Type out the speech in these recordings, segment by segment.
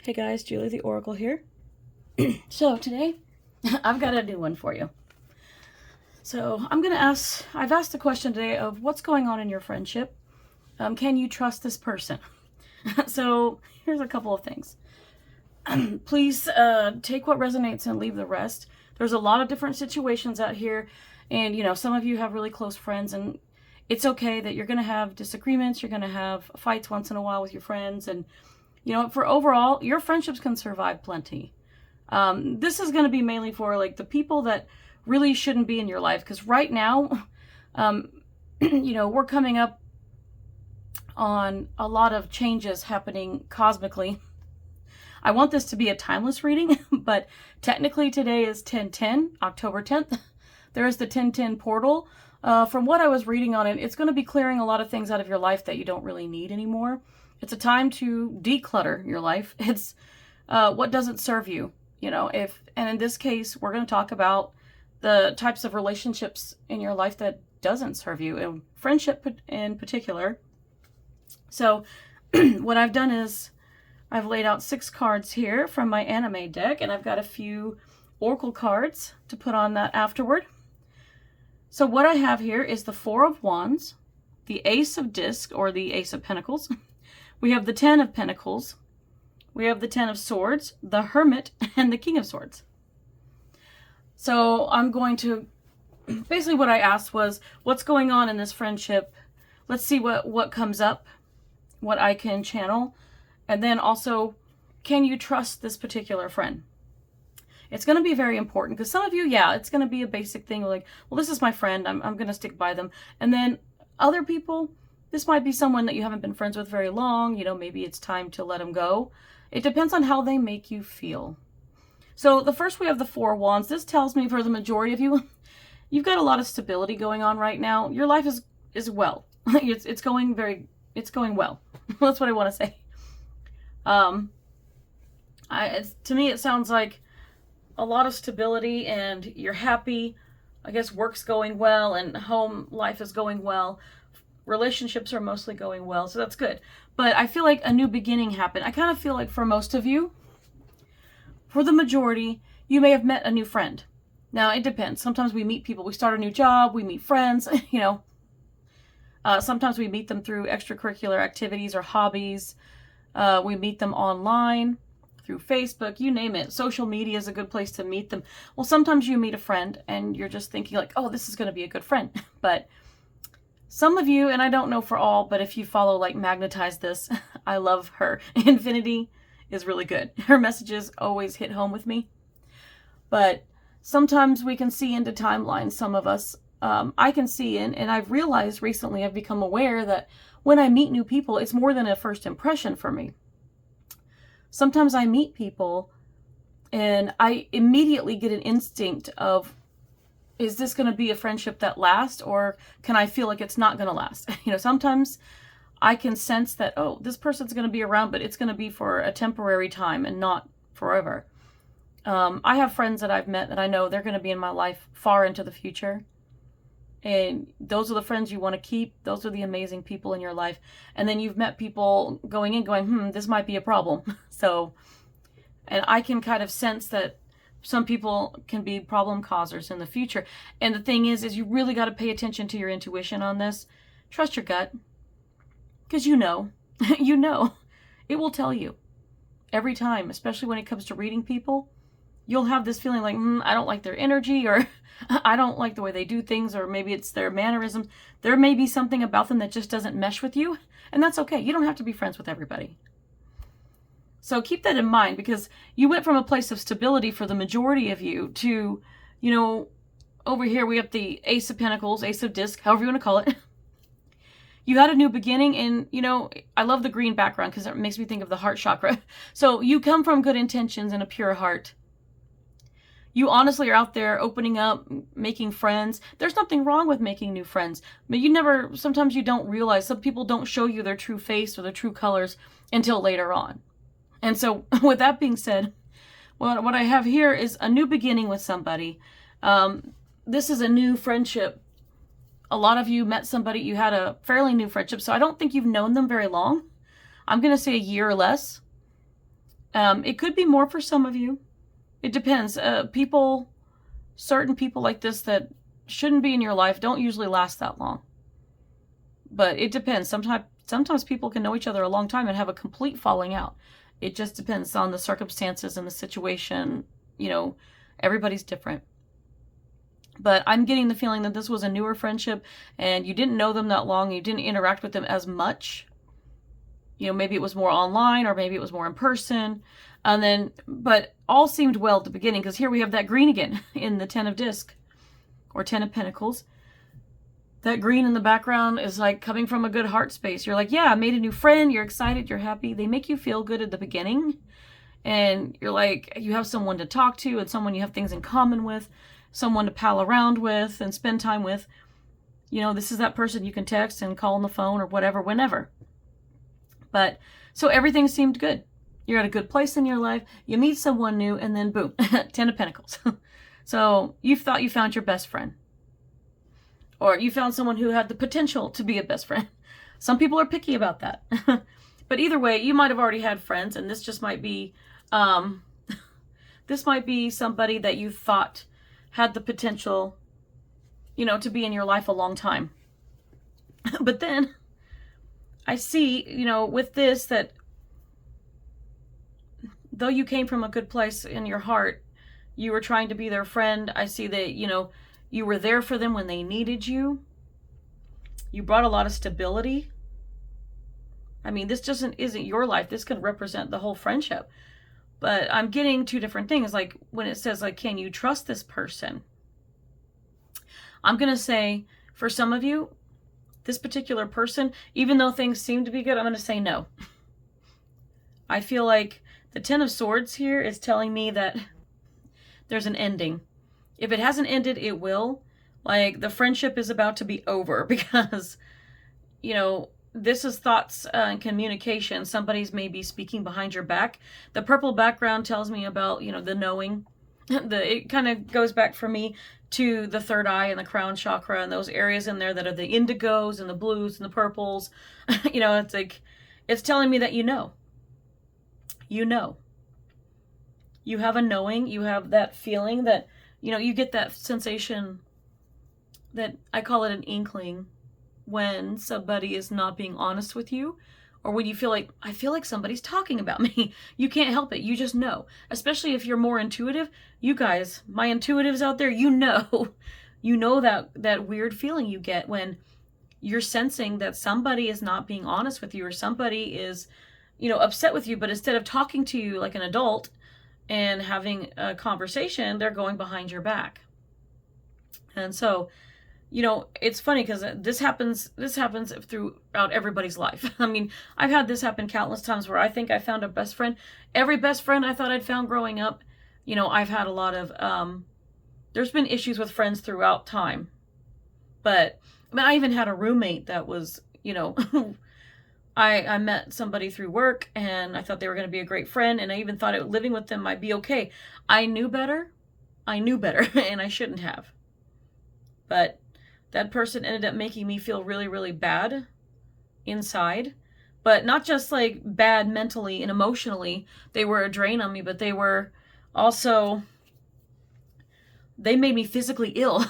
Hey guys, Julie the Oracle here. So today, I've got a new one for you. So I've asked the question today of what's going on in your friendship. Can you trust this person? So here's a couple of things. Please take what resonates and leave the rest. There's a lot of different situations out here, and some of you have really close friends, and it's okay that you're going to have disagreements, you're going to have fights once in a while with your friends, and for overall, your friendships can survive plenty. This is going to be mainly for like the people that really shouldn't be in your life, because right now, we're coming up on a lot of changes happening cosmically. I want this to be a timeless reading, but technically today is 10/10, October 10th. There is the 10/10 portal. From what I was reading on it, it's going to be clearing a lot of things out of your life that you don't really need anymore. It's a time to declutter your life. It's what doesn't serve you, and in this case, we're going to talk about the types of relationships in your life that doesn't serve you, and friendship in particular. So what I've done is I've laid out 6 cards here from my anime deck, and I've got a few oracle cards to put on that afterward. So what I have here is the 4 of Wands, the Ace of Discs, or the Ace of Pentacles. We have the 10 of Pentacles. We have the 10 of Swords, the Hermit, and the King of Swords. So I'm going to, basically what I asked was, what's going on in this friendship? Let's see what comes up, what I can channel. And then also, can you trust this particular friend? It's going to be very important, because some of you, it's going to be a basic thing like, well, this is my friend, I'm going to stick by them. And then other people, this might be someone that you haven't been friends with very long. Maybe it's time to let them go. It depends on how they make you feel. So the first, we have the 4 of Wands. This tells me for the majority of you, you've got a lot of stability going on right now. Your life is well. It's going well. That's what I want to say. To me, it sounds like a lot of stability, and you're happy. I guess work's going well, and home life is going well. Relationships are mostly going well, so that's good. But I feel like a new beginning happened. I kind of feel like for most of you, for the majority, you may have met a new friend. Now, it depends. Sometimes we meet people. We start a new job. We meet friends, Sometimes we meet them through extracurricular activities or hobbies. We meet them online, through Facebook, you name it. Social media is a good place to meet them. Well, sometimes you meet a friend and you're just thinking like, oh, this is going to be a good friend. But some of you, and I don't know for all, but if you follow like Magnetize This, I love her. Infinity is really good. Her messages always hit home with me. But sometimes we can see into timelines, some of us. I can see in, and I've realized recently, I've become aware that when I meet new people, it's more than a first impression for me. Sometimes I meet people and I immediately get an instinct of, is this going to be a friendship that lasts, or can I feel like it's not going to last? Sometimes I can sense that, oh, this person's going to be around, but it's going to be for a temporary time and not forever. I have friends that I've met that I know they're going to be in my life far into the future. And those are the friends you want to keep. Those are the amazing people in your life. And then you've met people going in going, this might be a problem. So, and I can kind of sense that some people can be problem causers in the future. And the thing is you really got to pay attention to your intuition on this. Trust your gut. Because you know, it will tell you every time, especially when it comes to reading people. You'll have this feeling like, I don't like their energy, or I don't like the way they do things, or maybe it's their mannerisms. There may be something about them that just doesn't mesh with you, and that's okay. You don't have to be friends with everybody. So keep that in mind, because you went from a place of stability for the majority of you to, over here we have the Ace of Pentacles, Ace of Discs, however you want to call it. You had a new beginning, and, I love the green background because it makes me think of the heart chakra. So you come from good intentions and a pure heart. You honestly are out there opening up, making friends. There's nothing wrong with making new friends. But sometimes you don't realize, some people don't show you their true face or their true colors until later on. And so with that being said, what I have here is a new beginning with somebody. This is a new friendship. A lot of you met somebody, you had a fairly new friendship, so I don't think you've known them very long. I'm going to say a year or less. It could be more for some of you. It depends. Certain people like this that shouldn't be in your life don't usually last that long. But it depends. Sometimes people can know each other a long time and have a complete falling out. It just depends on the circumstances and the situation. Everybody's different. But I'm getting the feeling that this was a newer friendship and you didn't know them that long. You didn't interact with them as much. Maybe it was more online or maybe it was more in person. But all seemed well at the beginning, because here we have that green again in the 10 of disc or 10 of pentacles. That green in the background is like coming from a good heart space. You're like, yeah, I made a new friend. You're excited. You're happy. They make you feel good at the beginning. And you're like, you have someone to talk to and someone you have things in common with, someone to pal around with and spend time with. This is that person you can text and call on the phone or whatever, whenever. But so everything seemed good. You're at a good place in your life. You meet someone new and then boom, 10 of pentacles. So you thought you found your best friend. Or you found someone who had the potential to be a best friend. Some people are picky about that. But either way, you might have already had friends, and this just might be, this might be somebody that you thought had the potential, to be in your life a long time. But then I see, with this, that though you came from a good place in your heart, you were trying to be their friend. I see that, you were there for them when they needed you. You brought a lot of stability. I mean, this isn't your life. This could represent the whole friendship. But I'm getting two different things. Like when it says, like, can you trust this person? I'm going to say, for some of you, this particular person, even though things seem to be good, I'm going to say no. I feel like the 10 of Swords here is telling me that there's an ending. If it hasn't ended, it will. Like, the friendship is about to be over because, this is thoughts and communication. Somebody's maybe speaking behind your back. The purple background tells me about, the knowing. It kind of goes back for me to the third eye and the crown chakra and those areas in there that are the indigos and the blues and the purples. It's like, it's telling me that you know. You have a knowing. You have that feeling that, you get that sensation that I call it an inkling when somebody is not being honest with you, or when you feel like, I feel like somebody's talking about me. You can't help it. You just know. Especially if you're more intuitive. You guys, my intuitives out there, you know that weird feeling you get when you're sensing that somebody is not being honest with you, or somebody is, upset with you, but instead of talking to you like an adult and having a conversation, they're going behind your back. And so, it's funny because this happens throughout everybody's life. I mean, I've had this happen countless times where I think I found a best friend. Every best friend I thought I'd found growing up, I've had a lot of, there's been issues with friends throughout time. But I even had a roommate that was, I met somebody through work and I thought they were going to be a great friend, and I even thought living with them might be okay. I knew better, and I shouldn't have. But that person ended up making me feel really, really bad inside. But not just like bad mentally and emotionally. They were a drain on me, but they were also, they made me physically ill.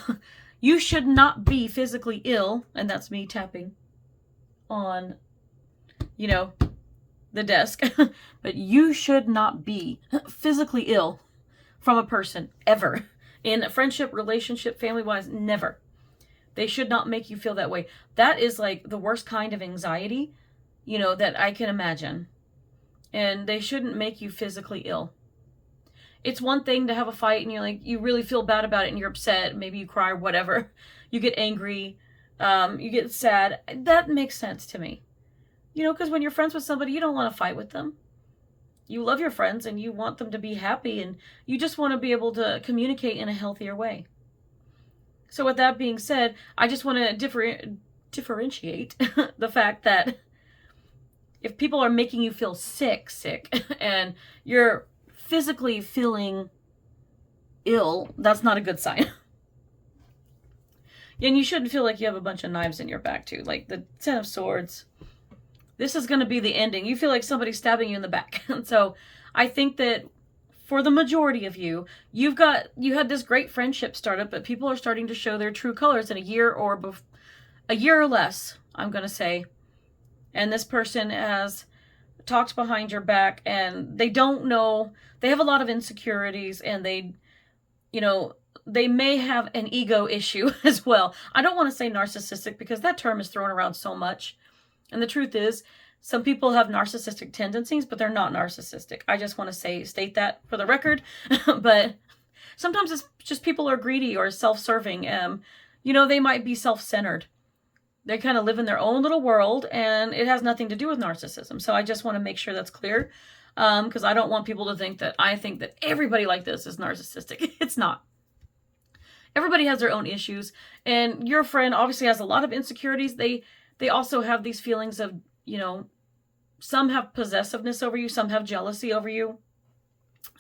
You should not be physically ill. And that's me tapping on, the desk. But you should not be physically ill from a person ever. In a friendship, relationship, family-wise, never. They should not make you feel that way. That is like the worst kind of anxiety, that I can imagine. And they shouldn't make you physically ill. It's one thing to have a fight and you're like, you really feel bad about it and you're upset. Maybe you cry or whatever. You get angry. You get sad. That makes sense to me. Because when you're friends with somebody, you don't want to fight with them. You love your friends and you want them to be happy, and you just want to be able to communicate in a healthier way. So with that being said, I just want to differentiate the fact that if people are making you feel sick, and you're physically feeling ill, that's not a good sign. And you shouldn't feel like you have a bunch of knives in your back too. Like the 10 of Swords, This is going to be the ending. You feel like somebody's stabbing you in the back. And so I think that for the majority of you, you had this great friendship startup, but people are starting to show their true colors in a year or less, I'm going to say. And this person has talked behind your back, and they don't know, they have a lot of insecurities, and they may have an ego issue as well. I don't want to say narcissistic because that term is thrown around so much. And the truth is, some people have narcissistic tendencies, but they're not narcissistic. I just want to state that for the record. But sometimes it's just people are greedy or self-serving. They might be self-centered. They kind of live in their own little world, and it has nothing to do with narcissism. So I just want to make sure that's clear, because I don't want people to think that I think that everybody like this is narcissistic. It's not. Everybody has their own issues, and your friend obviously has a lot of insecurities. They also have these feelings of, some have possessiveness over you, some have jealousy over you.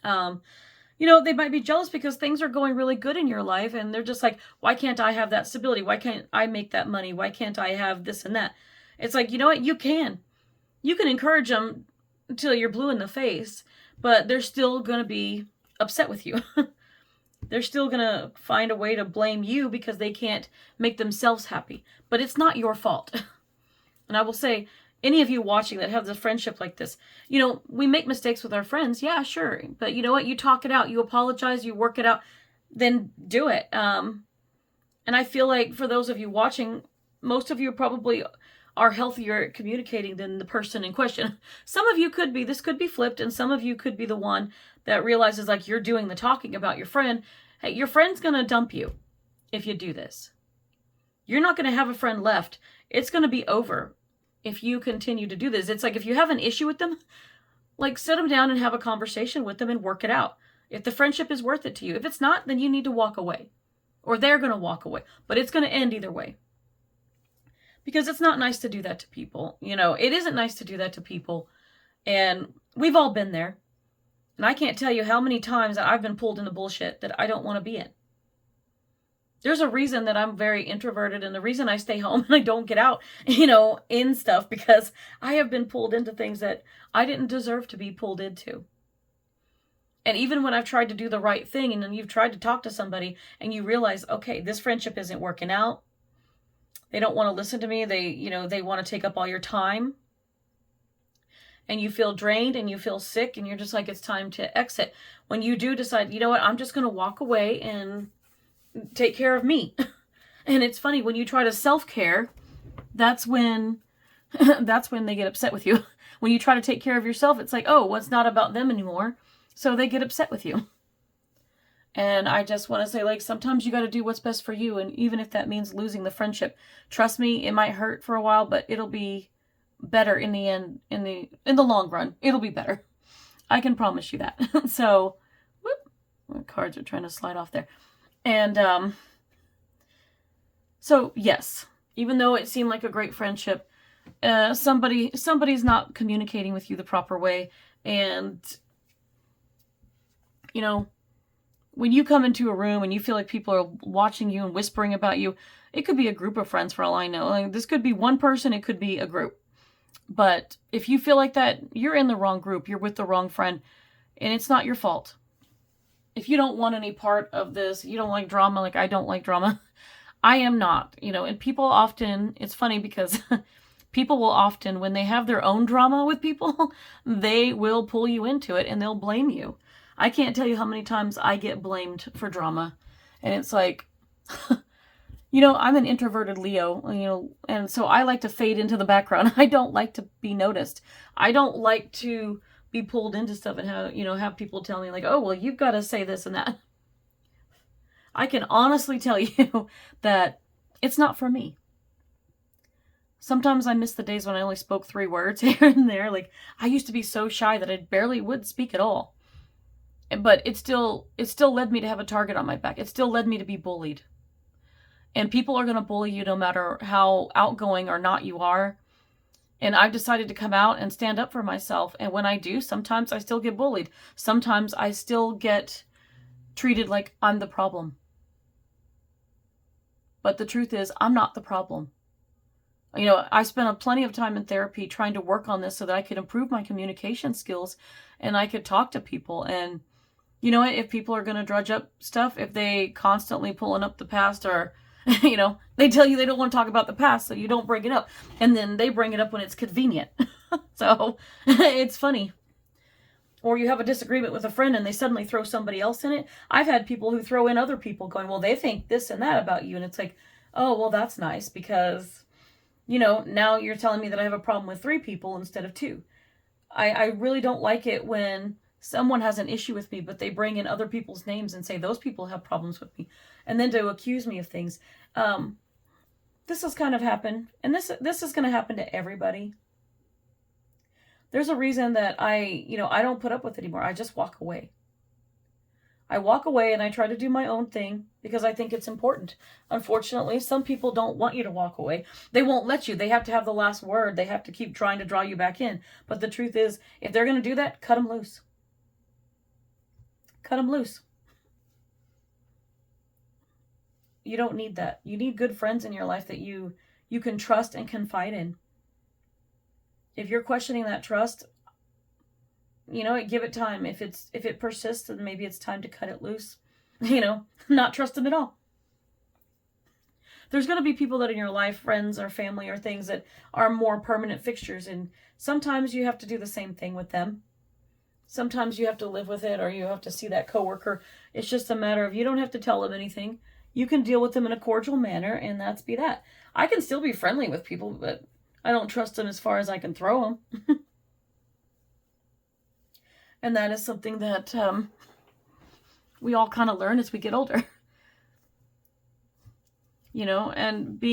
They might be jealous because things are going really good in your life, and they're just like, why can't I have that stability? Why can't I make that money? Why can't I have this and that? It's like, you know what? You can encourage them until you're blue in the face, but they're still going to be upset with you. They're still going to find a way to blame you because they can't make themselves happy. But it's not your fault. And I will say, any of you watching that have a friendship like this, we make mistakes with our friends. Yeah, sure. But you know what? You talk it out. You apologize. You work it out. Then do it. And I feel like for those of you watching, most of you probably are healthier at communicating than the person in question. Some of you this could be flipped, and some of you could be the one that realizes like you're doing the talking about your friend. Hey, your friend's going to dump you if you do this. You're not going to have a friend left. It's going to be over if you continue to do this. It's like if you have an issue with them, like sit them down and have a conversation with them and work it out. If the friendship is worth it to you. If it's not, then you need to walk away. Or they're going to walk away. But it's going to end either way. Because it's not nice to do that to people. It isn't nice to do that to people. And we've all been there. And I can't tell you how many times that I've been pulled into bullshit that I don't want to be in. There's a reason that I'm very introverted, and the reason I stay home and I don't get out, in stuff, because I have been pulled into things that I didn't deserve to be pulled into. And even when I've tried to do the right thing, and then you've tried to talk to somebody and you realize, okay, this friendship isn't working out. They don't want to listen to me. They want to take up all your time. And you feel drained and you feel sick and you're just like, it's time to exit. When you do decide, you know what, I'm just going to walk away and take care of me. And it's funny, when you try to self-care, that's when they get upset with you. When you try to take care of yourself, it's like, oh, well, it's not about them anymore. So they get upset with you. And I just want to say, like, sometimes you got to do what's best for you. And even if that means losing the friendship, trust me, it might hurt for a while, but it'll be better in the end, in the long run. It'll be better. I can promise you that. So, whoop, my cards are trying to slide off there. And so yes, even though it seemed like a great friendship, somebody's not communicating with you the proper way. And when you come into a room and you feel like people are watching you and whispering about you, it could be a group of friends for all I know. Like, this could be one person, it could be a group. But if you feel like that, you're in the wrong group, you're with the wrong friend, and it's not your fault. If you don't want any part of this, you don't like drama, like I don't like drama, I am not, and people often, it's funny because people will often, when they have their own drama with people, they will pull you into it and they'll blame you. I can't tell you how many times I get blamed for drama. And it's like, I'm an introverted Leo, and so I like to fade into the background. I don't like to be noticed. I don't like to be pulled into stuff and have people tell me like, oh, well, you've got to say this and that. I can honestly tell you that it's not for me. Sometimes I miss the days when I only spoke 3 words here and there. Like, I used to be so shy that I barely would speak at all. But it still led me to have a target on my back. It still led me to be bullied. And people are going to bully you no matter how outgoing or not you are. And I've decided to come out and stand up for myself. And when I do, sometimes I still get bullied. Sometimes I still get treated like I'm the problem. But the truth is, I'm not the problem. You know, I spent plenty of time in therapy trying to work on this so that I could improve my communication skills and I could talk to people. And you know what? If people are going to drudge up stuff, if they constantly pulling up the past, or, you know, they tell you they don't want to talk about the past, so you don't bring it up. And then they bring it up when it's convenient. So it's funny. Or you have a disagreement with a friend and they suddenly throw somebody else in it. I've had people who throw in other people going, well, they think this and that about you. And it's like, oh, well, that's nice because, you know, now you're telling me that I have a problem with 3 people instead of 2. I really don't like it when someone has an issue with me, but they bring in other people's names and say those people have problems with me, and then to accuse me of things. This has kind of happened, and this is going to happen to everybody. There's a reason that I don't put up with it anymore. I just walk away. I walk away and I try to do my own thing because I think it's important. Unfortunately, some people don't want you to walk away. They won't let you. They have to have the last word. They have to keep trying to draw you back in. But the truth is, if they're going to do that, cut them loose. Cut them loose. You don't need that. You need good friends in your life that you can trust and confide in. If you're questioning that trust, you know, give it time. If it persists, then maybe it's time to cut it loose. You know, not trust them at all. There's going to be people that in your life, friends or family or things that are more permanent fixtures, and sometimes you have to do the same thing with them. Sometimes you have to live with it, or you have to see that coworker. It's just a matter of, you don't have to tell them anything. You can deal with them in a cordial manner, and that's be that. I can still be friendly with people, but I don't trust them as far as I can throw them. And that is something that we all kind of learn as we get older. You know, and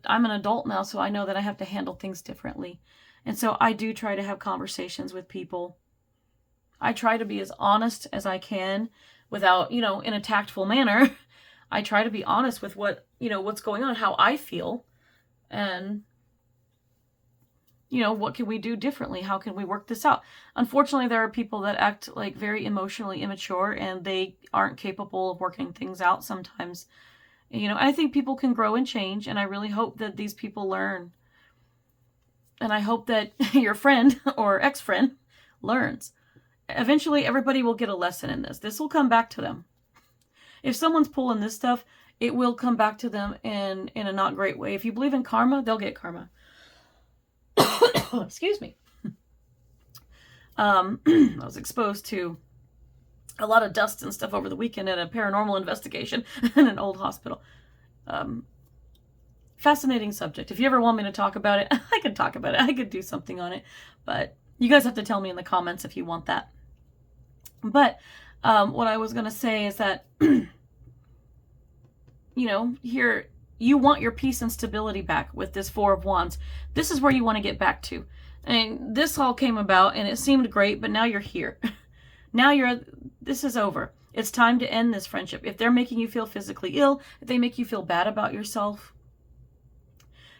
I'm an adult now, so I know that I have to handle things differently. And so I do try to have conversations with people. I try to be as honest as I can without, you know, in a tactful manner. I try to be honest with what's going on, how I feel, and, you know, what can we do differently? How can we work this out? Unfortunately, there are people that act like very emotionally immature and they aren't capable of working things out sometimes. You know, I think people can grow and change, and I really hope that these people learn. And I hope that your friend or ex-friend learns. Eventually, everybody will get a lesson in this. This will come back to them. If someone's pulling this stuff, it will come back to them in a not great way. If you believe in karma, they'll get karma. Excuse me. I was exposed to a lot of dust and stuff over the weekend at a paranormal investigation in an old hospital. Fascinating subject. If you ever want me to talk about it, I could talk about it. I could do something on it. But you guys have to tell me in the comments if you want that. But what I was going to say is that, you know, here, you want your peace and stability back with this 4 of Wands. This is where you want to get back to. And this all came about and it seemed great, but now you're here. Now this is over. It's time to end this friendship. If they're making you feel physically ill, if they make you feel bad about yourself,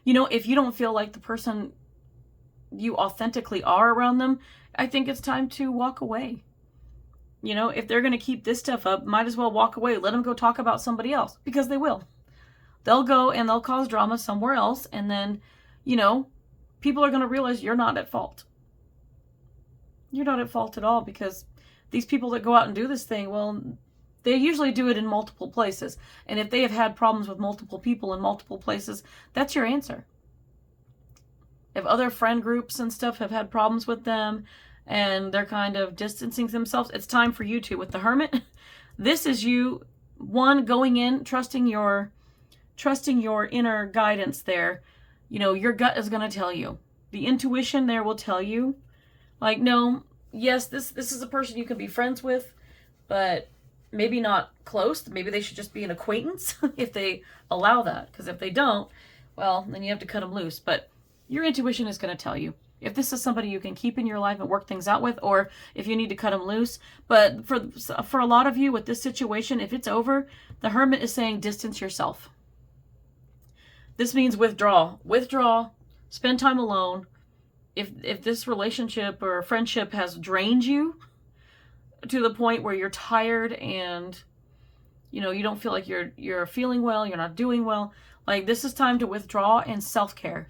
you know, if you don't feel like the person you authentically are around them, I think it's time to walk away. You know, if they're going to keep this stuff up, might as well walk away. Let them go talk about somebody else, because they will. They'll go and they'll cause drama somewhere else, and then, you know, people are going to realize you're not at fault. You're not at fault at all, because these people that go out and do this thing, well, they usually do it in multiple places. And if they have had problems with multiple people in multiple places, that's your answer. If other friend groups and stuff have had problems with them and they're kind of distancing themselves, it's time for you to. With the Hermit, this is you, one, going in, trusting your inner guidance there. You know, your gut is going to tell you. The intuition there will tell you, like, no, yes, this is a person you can be friends with, but maybe not close. Maybe they should just be an acquaintance if they allow that. Because if they don't, well, then you have to cut them loose. But your intuition is going to tell you if this is somebody you can keep in your life and work things out with, or if you need to cut them loose. But for a lot of you with this situation, if it's over, the Hermit is saying distance yourself. This means withdraw. Withdraw. Spend time alone. If this relationship or friendship has drained you to the point where you're tired and, you know, you don't feel like you're feeling well, you're not doing well, like, this is time to withdraw and self-care.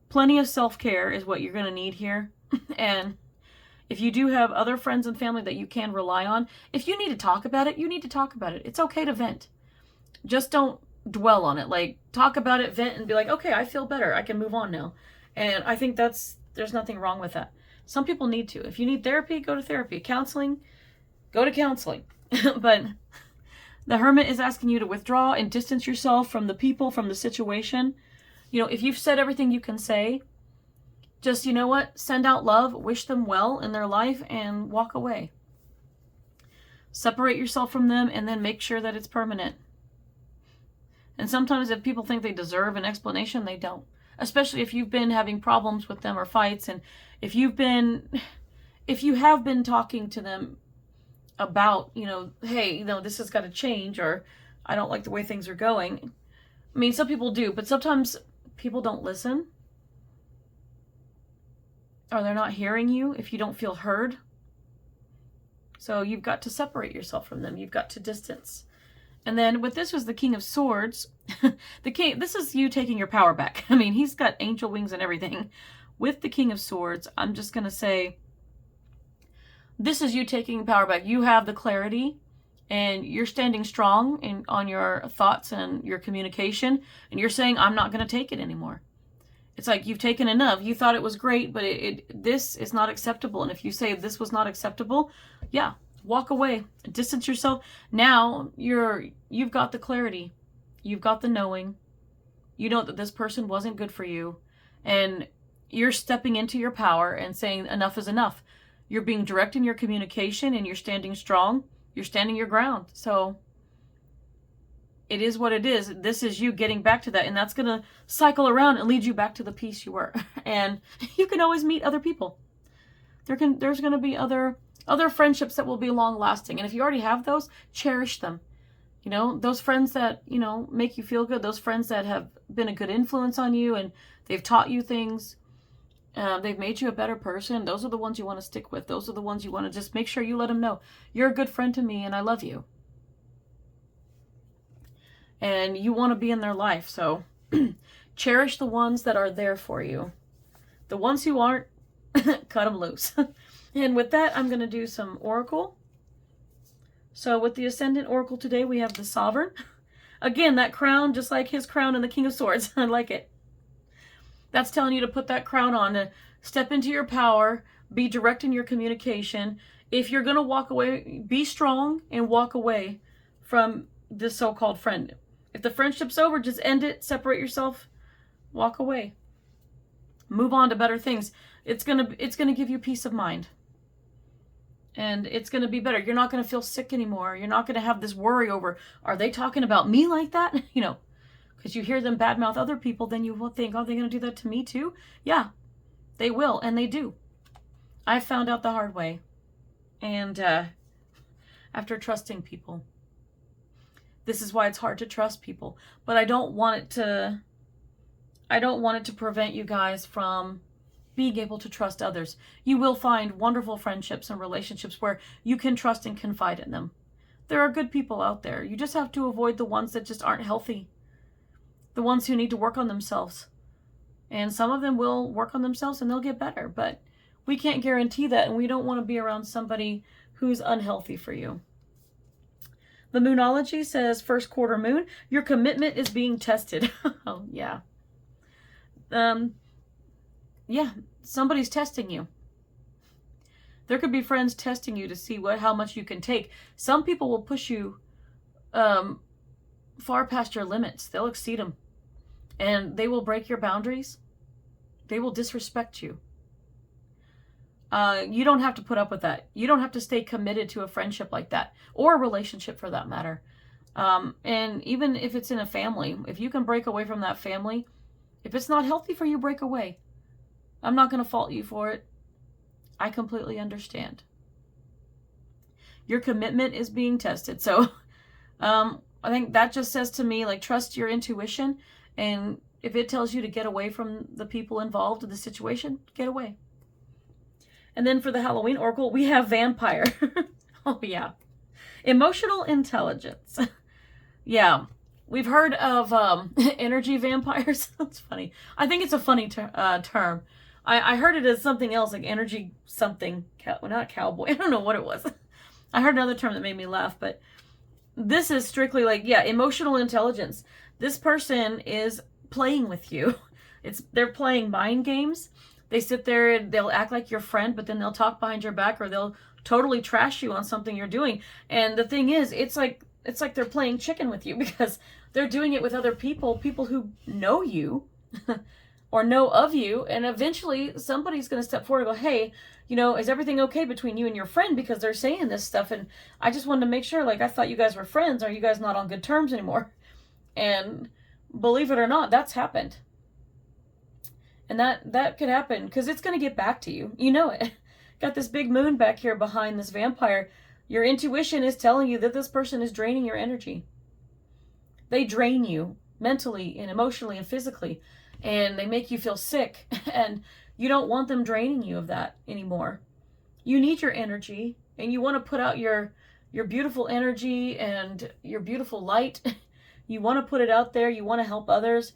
Plenty of self-care is what you're going to need here. And if you do have other friends and family that you can rely on, if you need to talk about it, you need to talk about it. It's okay to vent. Just don't dwell on it. Like, talk about it, vent, and be like, okay, I feel better. I can move on now. And I think there's nothing wrong with that. Some people need to. If you need therapy, go to therapy. Counseling, go to counseling. But the Hermit is asking you to withdraw and distance yourself from the people, from the situation. You know, if you've said everything you can say, just, you know what? Send out love, wish them well in their life, and walk away. Separate yourself from them, and then make sure that it's permanent. And sometimes if people think they deserve an explanation, they don't. Especially if you've been having problems with them or fights, and if you have been talking to them about, you know, hey, you know, this has got to change, or I don't like the way things are going. I mean, some people do, but sometimes people don't listen, or they're not hearing you if you don't feel heard. So you've got to separate yourself from them. You've got to distance. And then with this was the King of Swords. The King, this is you taking your power back. I mean, he's got angel wings and everything. With the King of Swords, I'm just going to say, this is you taking power back. You have the clarity, and you're standing strong on your thoughts and your communication, and you're saying, I'm not going to take it anymore. It's like you've taken enough. You thought it was great, but this is not acceptable. And if you say this was not acceptable, yeah, walk away, distance yourself. Now you've got the clarity. You've got the knowing. You know that this person wasn't good for you, and you're stepping into your power and saying enough is enough. You're being direct in your communication, and you're standing strong. You're standing your ground. So it is what it is. This is you getting back to that, and that's going to cycle around and lead you back to the peace you were. And you can always meet other people. There's going to be other friendships that will be long lasting. And if you already have those, cherish them. You know, those friends that, you know, make you feel good, those friends that have been a good influence on you, and they've taught you things. They've made you a better person. Those are the ones you want to stick with. Those are the ones you want to just make sure you let them know, you're a good friend to me and I love you. And you want to be in their life. So cherish the ones that are there for you. The ones who aren't, cut them loose. And with that, I'm going to do some Oracle. So with the Ascendant Oracle today, we have the Sovereign. Again, that crown, just like his crown in the King of Swords. I like it. That's telling you to put that crown on, to step into your power, be direct in your communication. If you're going to walk away, be strong and walk away from this so-called friend. If the friendship's over, just end it, separate yourself, walk away. Move on to better things. It's gonna give you peace of mind. And it's going to be better. You're not going to feel sick anymore. You're not going to have this worry over, are they talking about me like that? You know, because you hear them badmouth other people, then you will think, oh, they're going to do that to me too? Yeah, they will, and they do. I found out the hard way. And after trusting people. This is why it's hard to trust people. But I don't want it to prevent you guys from being able to trust others. You will find wonderful friendships and relationships where you can trust and confide in them. There are good people out there. You just have to avoid the ones that just aren't healthy. The ones who need to work on themselves. And some of them will work on themselves and they'll get better. But we can't guarantee that, and we don't want to be around somebody who's unhealthy for you. The Moonology says, first quarter moon, your commitment is being tested. Oh, yeah. Yeah, somebody's testing you. There could be friends testing you to see how much you can take. Some people will push you far past your limits. They'll exceed them. And they will break your boundaries. They will disrespect you. You don't have to put up with that. You don't have to stay committed to a friendship like that, or a relationship for that matter. And even if it's in a family, if you can break away from that family, if it's not healthy for you, break away. I'm not going to fault you for it. I completely understand. Your commitment is being tested. So I think that just says to me, like, trust your intuition. And if it tells you to get away from the people involved in the situation, get away. And then for the Halloween Oracle, we have Vampire. Oh, yeah. Emotional intelligence. Yeah. we've heard of energy vampires. That's funny. I think it's a funny term. I heard it as something else, like energy something. Not cowboy. I don't know what it was. I heard another term that made me laugh, but this is strictly like, yeah, emotional intelligence. This person is playing with you. They're playing mind games. They sit there and they'll act like your friend, but then they'll talk behind your back, or they'll totally trash you on something you're doing. And the thing is, it's like they're playing chicken with you, because they're doing it with other people who know you or know of you. And eventually somebody's going to step forward and go, hey, is everything okay between you and your friend? Because they're saying this stuff. And I just wanted to make sure, like, I thought you guys were friends. Are you guys not on good terms anymore? And believe it or not, that's happened. And that could happen, because it's going to get back to you. You know it. Got this big moon back here behind this vampire. Your intuition is telling you that this person is draining your energy. They drain you mentally and emotionally and physically. And they make you feel sick. And you don't want them draining you of that anymore. You need your energy. And you want to put out your beautiful energy and your beautiful light. You want to put it out there. You want to help others.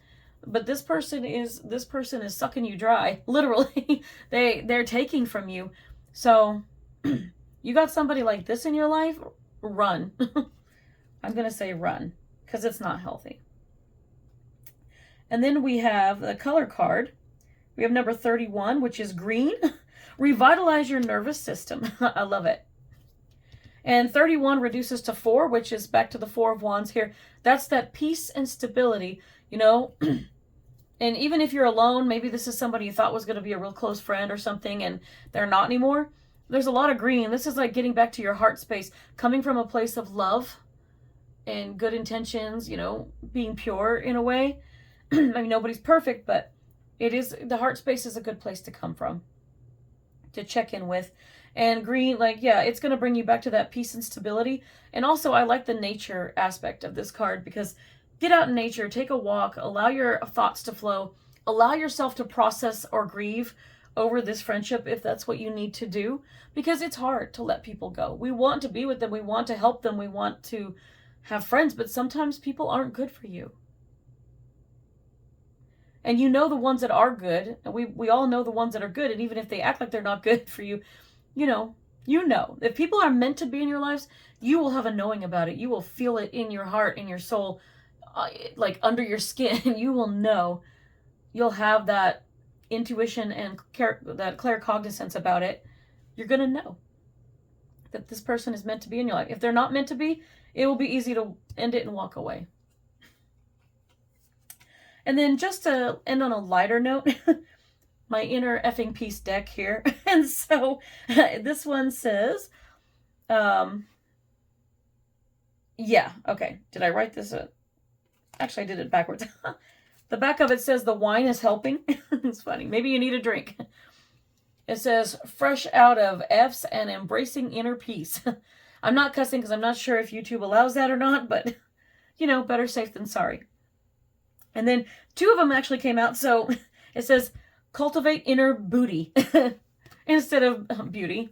But this person is sucking you dry, literally. They're taking from you. So you got somebody like this in your life, run. I'm going to say run, because it's not healthy. And then we have the color card. We have number 31, which is green. Revitalize your nervous system. I love it. And 31 reduces to 4, which is back to the 4 of Wands here. That's that peace and stability. And even if you're alone, maybe this is somebody you thought was going to be a real close friend or something, and they're not anymore. There's a lot of green. This is like getting back to your heart space, coming from a place of love and good intentions, being pure in a way. I mean, nobody's perfect, but the heart space is a good place to come from, to check in with. And green, it's going to bring you back to that peace and stability. And also, I like the nature aspect of this card, because get out in nature, take a walk, allow your thoughts to flow, allow yourself to process or grieve over this friendship if that's what you need to do, because it's hard to let people go. We want to be with them, we want to help them, we want to have friends, but sometimes people aren't good for you. And the ones that are good, and we all know the ones that are good, and even if they act like they're not good for you, you know. If people are meant to be in your lives, you will have a knowing about it. You will feel it in your heart, in your soul, like under your skin. You will know. You'll have that intuition and that claircognizance about it. You're going to know that this person is meant to be in your life. If they're not meant to be, it will be easy to end it and walk away. And then just to end on a lighter note, my inner effing peace deck here. And so this one says, yeah, okay. Did I write this? Actually, I did it backwards. The back of it says the wine is helping. It's funny. Maybe you need a drink. It says fresh out of F's and embracing inner peace. I'm not cussing because I'm not sure if YouTube allows that or not, but better safe than sorry. And then 2 of them actually came out. So it says cultivate inner booty instead of beauty.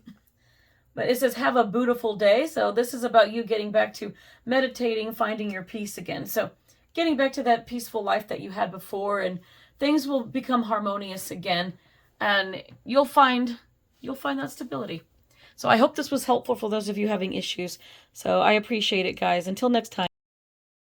But it says have a beautiful day. So this is about you getting back to meditating, finding your peace again. So getting back to that peaceful life that you had before, and things will become harmonious again, and you'll find that stability. So I hope this was helpful for those of you having issues. So I appreciate it, guys. Until next time.